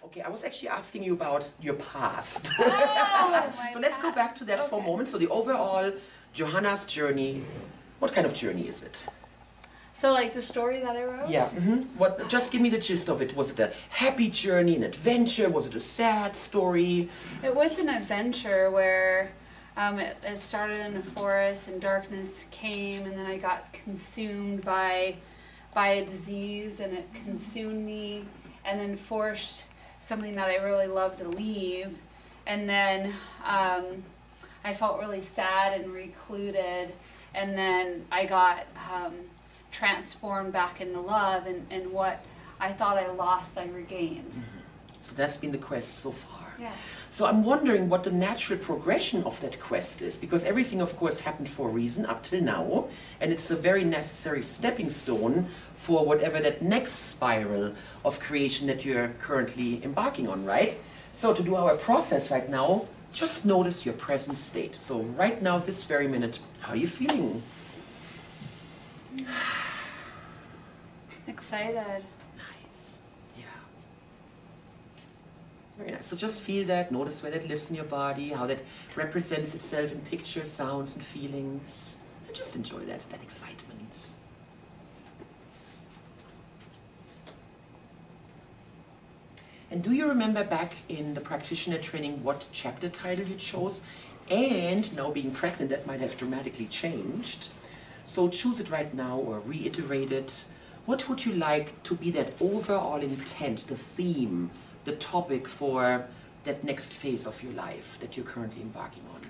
Okay, I was actually asking you about your past. Oh, my So let's go back to that for a moment. So the overall Johanna's journey, what kind of journey is it? So like the story that I wrote? Yeah. What? Just give me the gist of it. Was it a happy journey, an adventure? Was it a sad story? It was an adventure where it started in a forest and darkness came, and then I got consumed by a disease, and it consumed me, and then forced something that I really loved to leave. And then I felt really sad and recluded, and then I got transformed back into love, and what I thought I lost, I regained. So that's been the quest so far. Yeah. So I'm wondering what the natural progression of that quest is, because everything of course happened for a reason up till now, and it's a very necessary stepping stone for whatever that next spiral of creation that you're currently embarking on, right? So to do our process right now, just notice your present state. So right now, this very minute, how are you feeling? Excited. Nice. Yeah. Very nice. So just feel that, notice where that lives in your body, how that represents itself in pictures, sounds, and feelings. And just enjoy that excitement. And do you remember back in the practitioner training what chapter title you chose? And now being pregnant, that might have dramatically changed. So choose it right now or reiterate it. What would you like to be that overall intent, the theme, the topic for that next phase of your life that you're currently embarking on?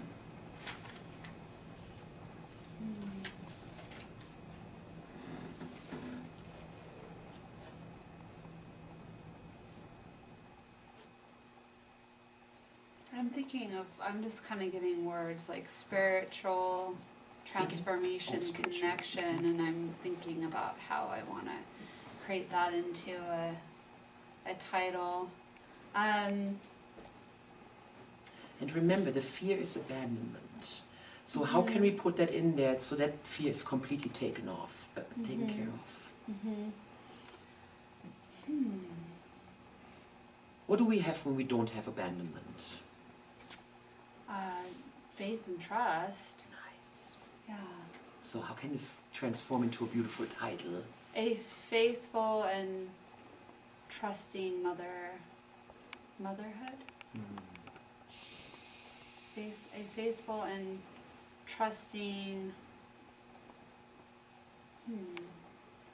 I'm just kind of getting words like spiritual, transformation, connection, and I'm thinking about how I want to create that into a title. And remember, the fear is abandonment. So how can we put that in there so that fear is completely taken off, taken care of? What do we have when we don't have abandonment? Faith and trust. Nice. Yeah. So how can this transform into a beautiful title? A faithful and trusting motherhood. A faithful and trusting.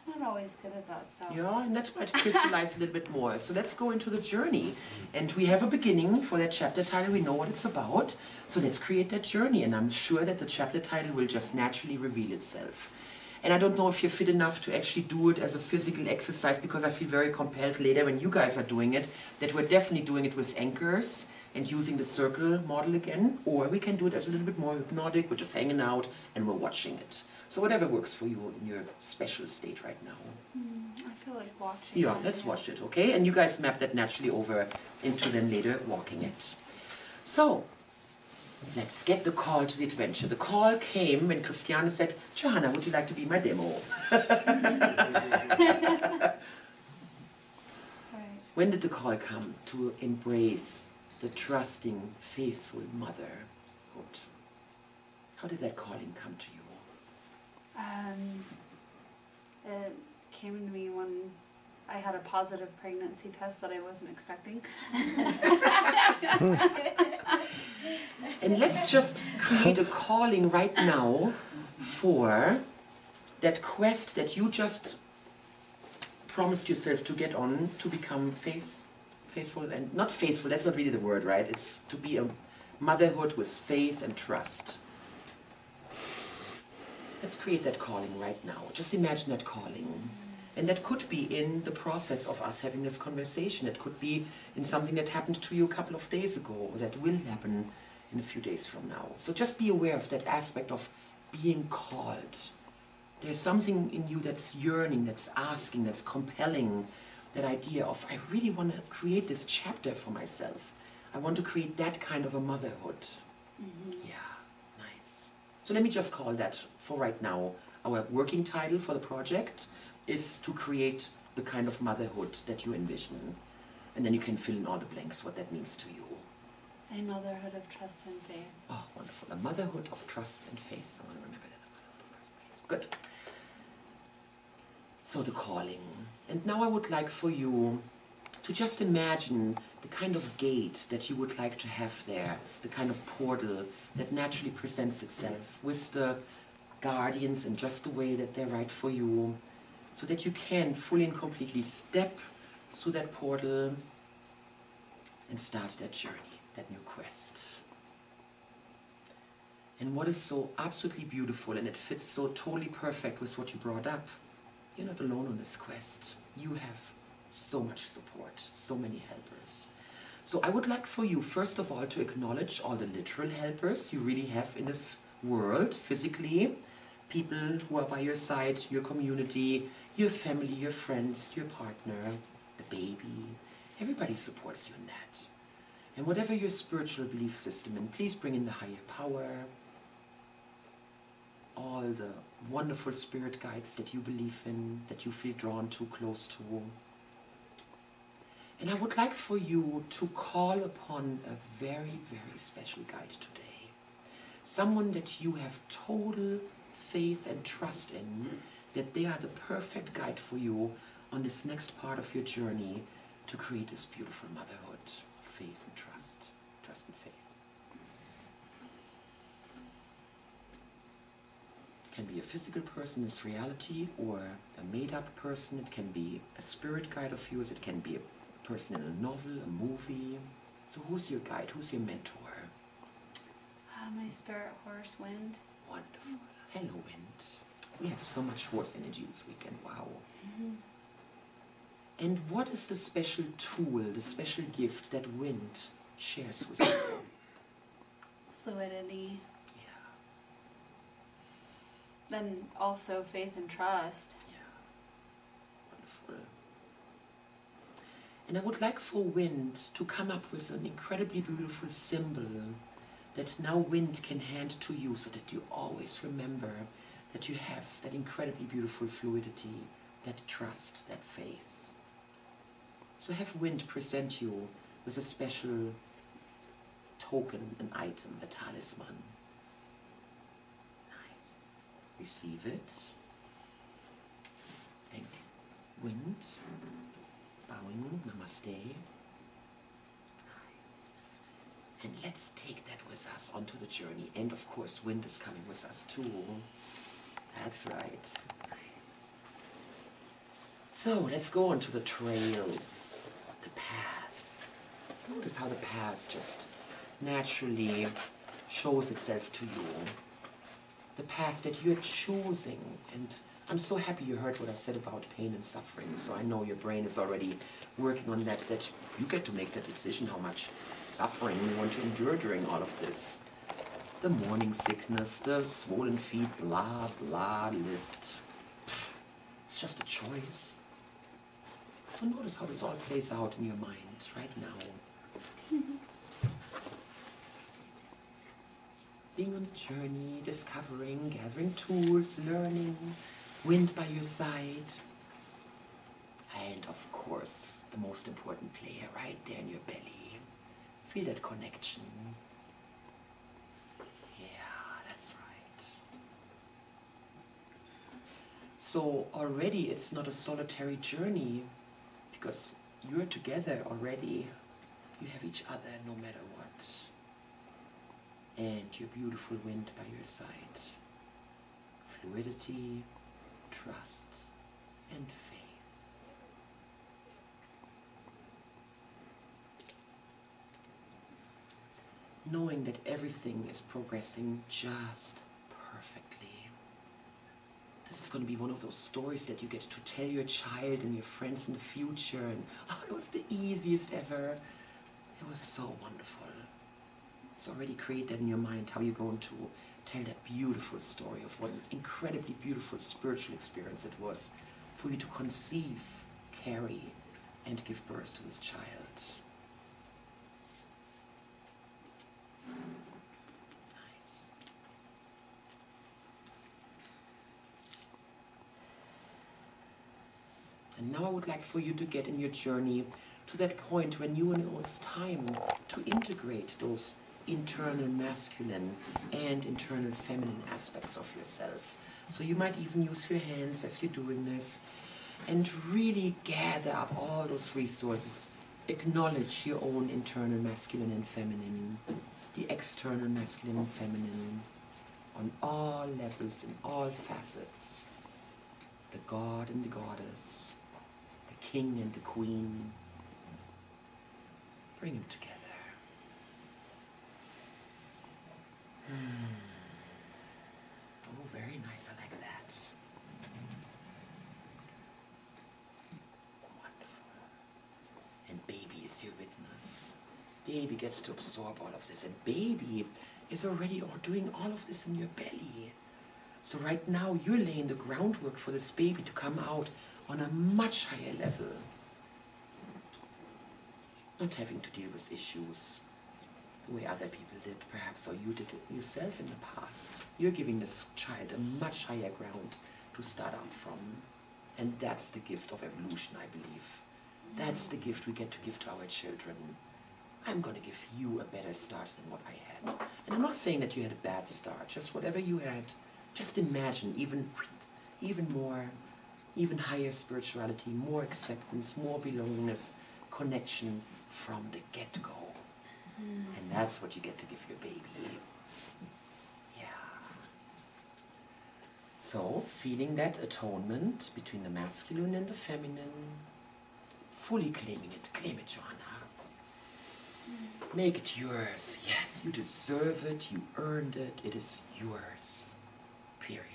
I'm not always good at that, so. Yeah, and that might crystallize a little bit more. So let's go into the journey. And we have a beginning for that chapter title. We know what it's about. So let's create that journey. And I'm sure that the chapter title will just naturally reveal itself. And I don't know if you're fit enough to actually do it as a physical exercise, because I feel very compelled later when you guys are doing it, that we're definitely doing it with anchors and using the circle model again. Or we can do it as a little bit more hypnotic. We're just hanging out and we're watching it. So whatever works for you in your special state right now. I feel like watching. Yeah, let's watch it, okay? And you guys map that naturally over into then later walking it. So, let's get the call to the adventure. The call came when Christiane said, Johanna, would you like to be my demo? Right. When did the call come to embrace the trusting, faithful motherhood? How did that calling come to you? It came to me when I had a positive pregnancy test that I wasn't expecting. And let's just create a calling right now for that quest that you just promised yourself to get on, to become faithful, and not faithful, that's not really the word, right? It's to be a motherhood with faith and trust. Let's create that calling right now. Just imagine that calling. And that could be in the process of us having this conversation. It could be in something that happened to you a couple of days ago, or that will happen in a few days from now. So just be aware of that aspect of being called. There's something in you that's yearning, that's asking, that's compelling. That idea of, I really want to create this chapter for myself. I want to create that kind of a motherhood. Yeah. So let me just call that, for right now, our working title for the project is to create the kind of motherhood that you envision. And then you can fill in all the blanks, what that means to you. A motherhood of trust and faith. Oh, wonderful. A motherhood of trust and faith. I want to remember that. A motherhood of trust and faith. Good. So the calling. And now I would like for you to just imagine the kind of gate that you would like to have there, the kind of portal that naturally presents itself with the guardians in just the way that they're right for you, so that you can fully and completely step through that portal and start that journey, that new quest. And what is so absolutely beautiful, and it fits so totally perfect with what you brought up, you're not alone on this quest. You have so much support, so many helpers. So I would like for you, first of all, to acknowledge all the literal helpers you really have in this world, physically. People who are by your side, your community, your family, your friends, your partner, the baby. Everybody supports you in that. And whatever your spiritual belief system, and please bring in the higher power, all the wonderful spirit guides that you believe in, that you feel drawn to, close to. And I would like for you to call upon a very, very special guide today. Someone that you have total faith and trust in, that they are the perfect guide for you on this next part of your journey to create this beautiful motherhood of faith and trust. Trust and faith. It can be a physical person in this reality, or a made-up person. It can be a spirit guide of yours. It can be a person in a novel, a movie. So who's your guide? Who's your mentor? My spirit horse, Wind. Wonderful. Hello, Wind. We have so much horse energy this weekend. Wow. Mm-hmm. And what is the special tool, the special gift that Wind shares with you? Fluidity. Yeah. Then also faith and trust. Yeah. Wonderful. And I would like for Wind to come up with an incredibly beautiful symbol that now Wind can hand to you, so that you always remember that you have that incredibly beautiful fluidity, that trust, that faith. So have Wind present you with a special token, an item, a talisman. Nice. Receive it. Thank Wind. Bowing, namaste. And let's take that with us onto the journey. And of course, Wind is coming with us too. That's right. Nice. So let's go on to the trails, the path. Notice how the path just naturally shows itself to you. The path that you're choosing. And I'm so happy you heard what I said about pain and suffering. So I know your brain is already working on that you get to make that decision how much suffering you want to endure during all of this. The morning sickness, the swollen feet, blah, blah, list. It's just a choice. So notice how this all plays out in your mind right now. Being on a journey, discovering, gathering tools, learning, Wind by your side. And of course, the most important player right there in your belly. Feel that connection. Yeah, that's right. So already it's not a solitary journey, because you're together already. You have each other no matter what. And your beautiful Wind by your side. Fluidity, trust, and faith. Knowing that everything is progressing just perfectly. This is going to be one of those stories that you get to tell your child and your friends in the future. And oh, it was the easiest ever. It was so wonderful. So already create that in your mind, how you're going to tell that beautiful story of what an incredibly beautiful spiritual experience it was for you to conceive, carry, and give birth to this child. Nice. And now I would like for you to get in your journey to that point when you know it's time to integrate those internal masculine and internal feminine aspects of yourself. So you might even use your hands as you're doing this and really gather up all those resources. Acknowledge your own internal masculine and feminine, the external masculine and feminine, on all levels, in all facets. The god and the goddess, the king and the queen. Bring them together. Oh, very nice, I like that. Wonderful. And baby is your witness. Baby gets to absorb all of this, and baby is already doing all of this in your belly. So right now you're laying the groundwork for this baby to come out on a much higher level. Not having to deal with issues the way other people did, perhaps, or you did it yourself in the past. You're giving this child a much higher ground to start out from. And that's the gift of evolution, I believe. That's the gift we get to give to our children. I'm going to give you a better start than what I had. And I'm not saying that you had a bad start, just whatever you had. Just imagine even more, even higher spirituality, more acceptance, more belongingness, connection from the get-go. And that's what you get to give your baby. Yeah. So, feeling that atonement between the masculine and the feminine, fully claiming it. Claim it, Johanna. Make it yours. Yes, you deserve it. You earned it. It is yours. Period.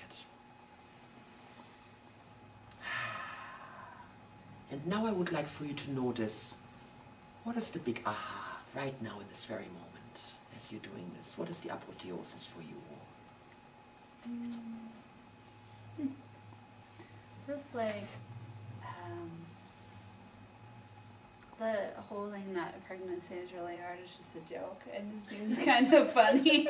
And now I would like for you to notice, what is the big aha right now in this very moment as you're doing this? What is the apotheosis for you? Just like the whole thing that pregnancy is really hard is just a joke, and it seems kind of funny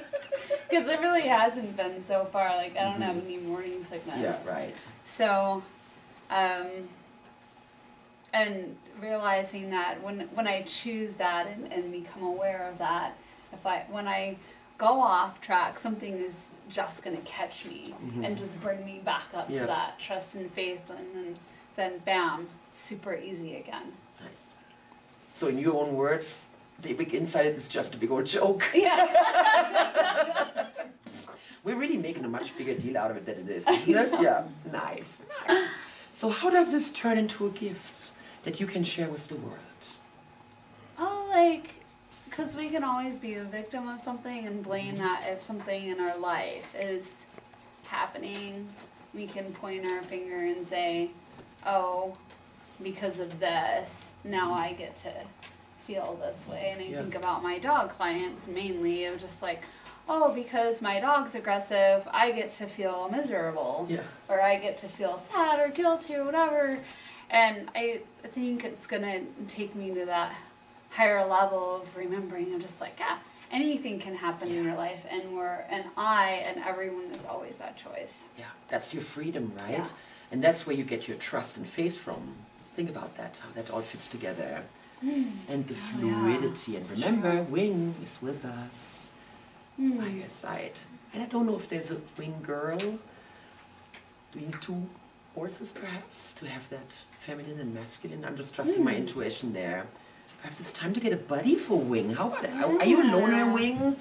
because it really hasn't been so far. Like I don't have any morning sickness. Yeah, right. So, and realizing that when I choose that and become aware of that, when I go off track, something is just going to catch me and just bring me back up to that trust and faith, and then bam, super easy again. Nice. So in your own words, the big insight is just a big old joke. Yeah. We're really making a much bigger deal out of it than it is, isn't it? Yeah. Nice, nice. So how does this turn into a gift that you can share with the world? Oh, like, because we can always be a victim of something and blame that if something in our life is happening. We can point our finger and say, oh, because of this, now I get to feel this way. And I think about my dog clients mainly of just like, oh, because my dog's aggressive, I get to feel miserable. Yeah. Or I get to feel sad or guilty or whatever. And I think it's going to take me to that higher level of remembering and just like, yeah, anything can happen in your life, and I and everyone is always that choice. Yeah, that's your freedom, right? Yeah. And that's where you get your trust and faith from. Think about that, how that all fits together. And the fluidity. And remember, Wing is with us by your side. And I don't know if there's a wing girl doing two horses, perhaps, to have that feminine and masculine. I'm just trusting my intuition there. Perhaps it's time to get a buddy for Wing. How about it? Are you a loner, Wing?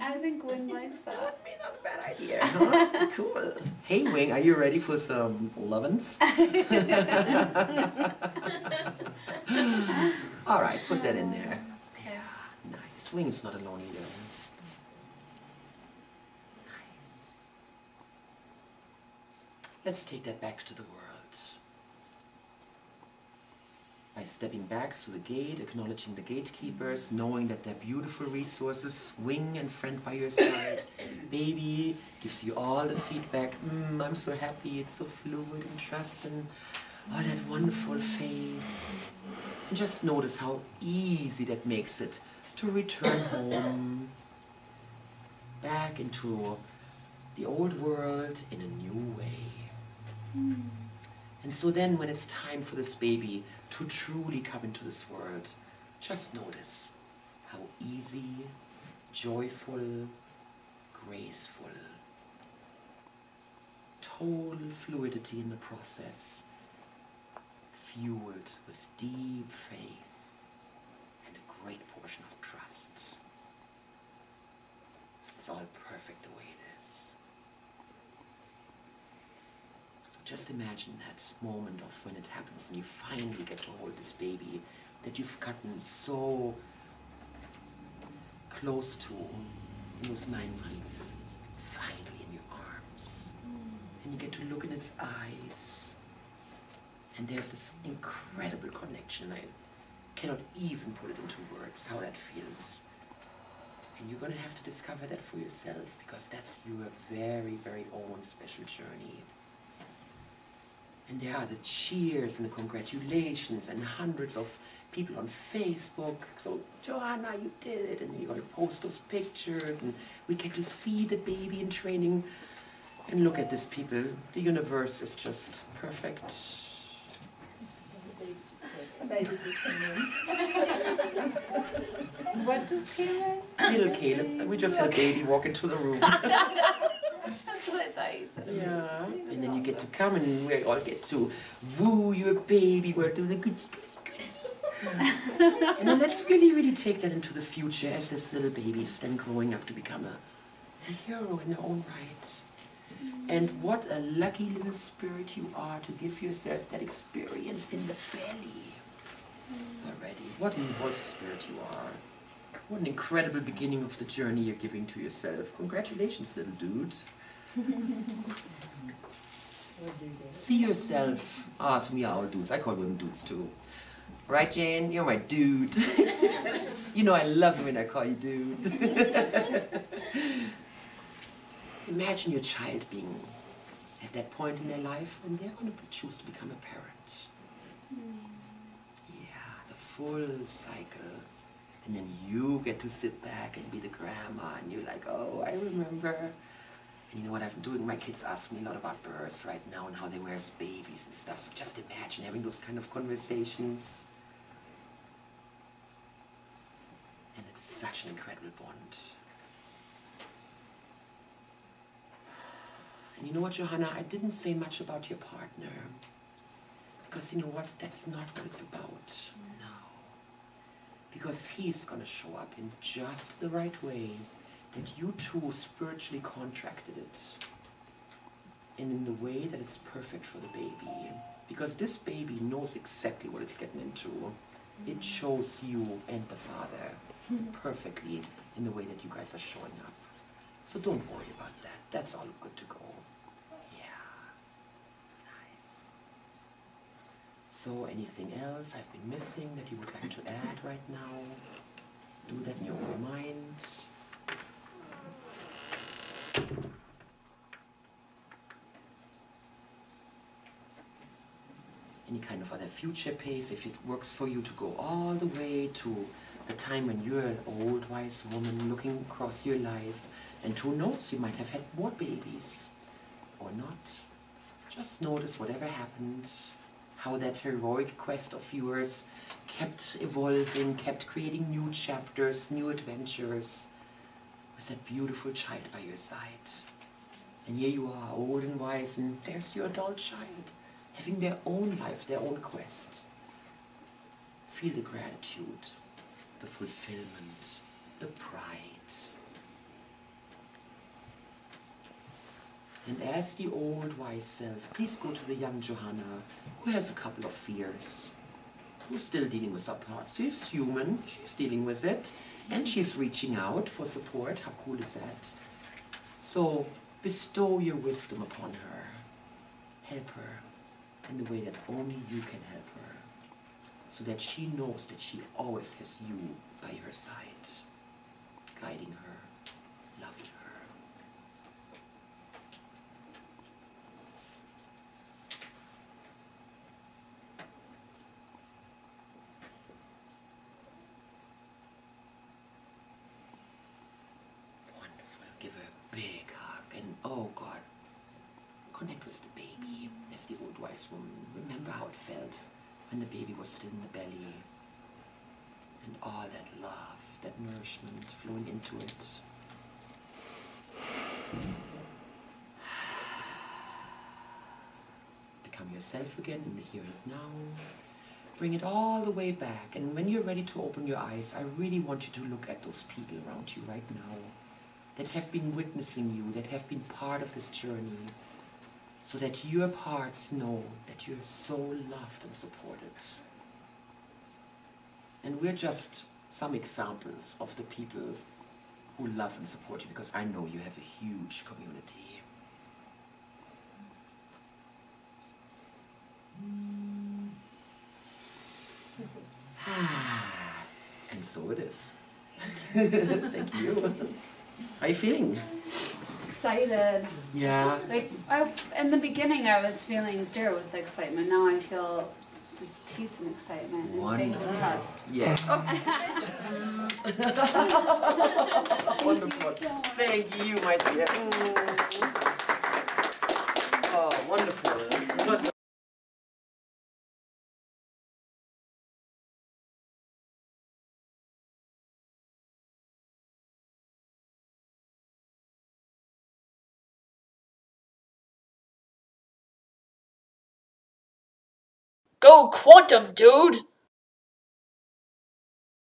I think Wing likes that. Maybe not a bad idea, huh? Cool. Hey, Wing, are you ready for some lovin's? All right, put that in there. Yeah, nice. Wing is not alone either. Nice. Let's take that back to the world. By stepping back through the gate, acknowledging the gatekeepers, knowing that they're beautiful resources, Wing and friend by your side. Baby gives you all the feedback. I'm so happy, it's so fluid and trust and all that wonderful faith. And just notice how easy that makes it to return home, back into the old world in a new way. And so then when it's time for this baby to truly come into this world, just notice how easy, joyful, graceful, total fluidity in the process, fueled with deep faith and a great portion of trust. It's all perfect the way it is. So just imagine that moment of when it happens and you finally get to hold this baby that you've gotten so close to in those 9 months, finally in your arms. And you get to look in its eyes. And there's this incredible connection. I cannot even put it into words how that feels. And you're going to have to discover that for yourself, because that's your very, very own special journey. And there are the cheers and the congratulations and hundreds of people on Facebook. So, Johanna, you did it. And you're going to post those pictures. And we get to see the baby in training. And look at this, people. The universe is just perfect. What just came in? Little Caleb. We just had a baby walk into the room. That's what I thought you said. Yeah. And then you get to come and we all get to woo your baby. We're doing the goody, goody, goody. And then let's really, really take that into the future as this little baby is then growing up to become a hero in their own right. And what a lucky little spirit you are to give yourself that experience in the belly already. What an evolved spirit you are. What an incredible beginning of the journey you're giving to yourself. Congratulations, little dude. See yourself. To me, all dudes. I call women dudes too. Right, Jane? You're my dude. You know I love you when I call you dude. Imagine your child being at that point in their life when they're going to choose to become a parent. Yeah, the full cycle. And then you get to sit back and be the grandma and you're like, oh, I remember. And you know what I'm doing? My kids ask me a lot about births right now and how they were as babies and stuff. So just imagine having those kind of conversations. And it's such an incredible bond. And you know what, Johanna, I didn't say much about your partner. Because you know what, that's not what it's about. No. Because he's going to show up in just the right way that you two spiritually contracted it. And in the way that it's perfect for the baby. Because this baby knows exactly what it's getting into. It shows you and the father perfectly in the way that you guys are showing up. So don't worry about that. That's all good to go. So anything else I've been missing that you would like to add right now? Do that in your own mind. Any kind of other future pace, if it works for you to go all the way to the time when you're an old wise woman looking across your life, and who knows, you might have had more babies or not. Just notice whatever happened, how that heroic quest of yours kept evolving, kept creating new chapters, new adventures, with that beautiful child by your side. And here you are, old and wise, and there's your adult child, having their own life, their own quest. Feel the gratitude, the fulfillment, the pride. And as the old wise self, please go to the young Johanna, who has a couple of fears, who's still dealing with some parts. She's human, she's dealing with it, and she's reaching out for support. How cool is that? So bestow your wisdom upon her. Help her in the way that only you can help her, so that she knows that she always has you by her side, guiding her, loving her. Give her a big hug, and oh God, Connect with the baby, as the old wise woman. Remember how it felt when the baby was still in the belly. And all that love, that nourishment flowing into it. Become yourself again in the here and now. Bring it all the way back. And when you're ready to open your eyes, I really want you to look at those people around you right now that have been witnessing you, that have been part of this journey, so that your parts know that you're so loved and supported. And we're just some examples of the people who love and support you, because I know you have a huge community. And so it is. Thank you. How are you feeling? Excited. Yeah. Like, in the beginning I was feeling fear with excitement. Now I feel just peace and excitement and faith and trust. Yeah. Wonderful. Thank you, my dear. Oh, wonderful. Go Quantum, dude!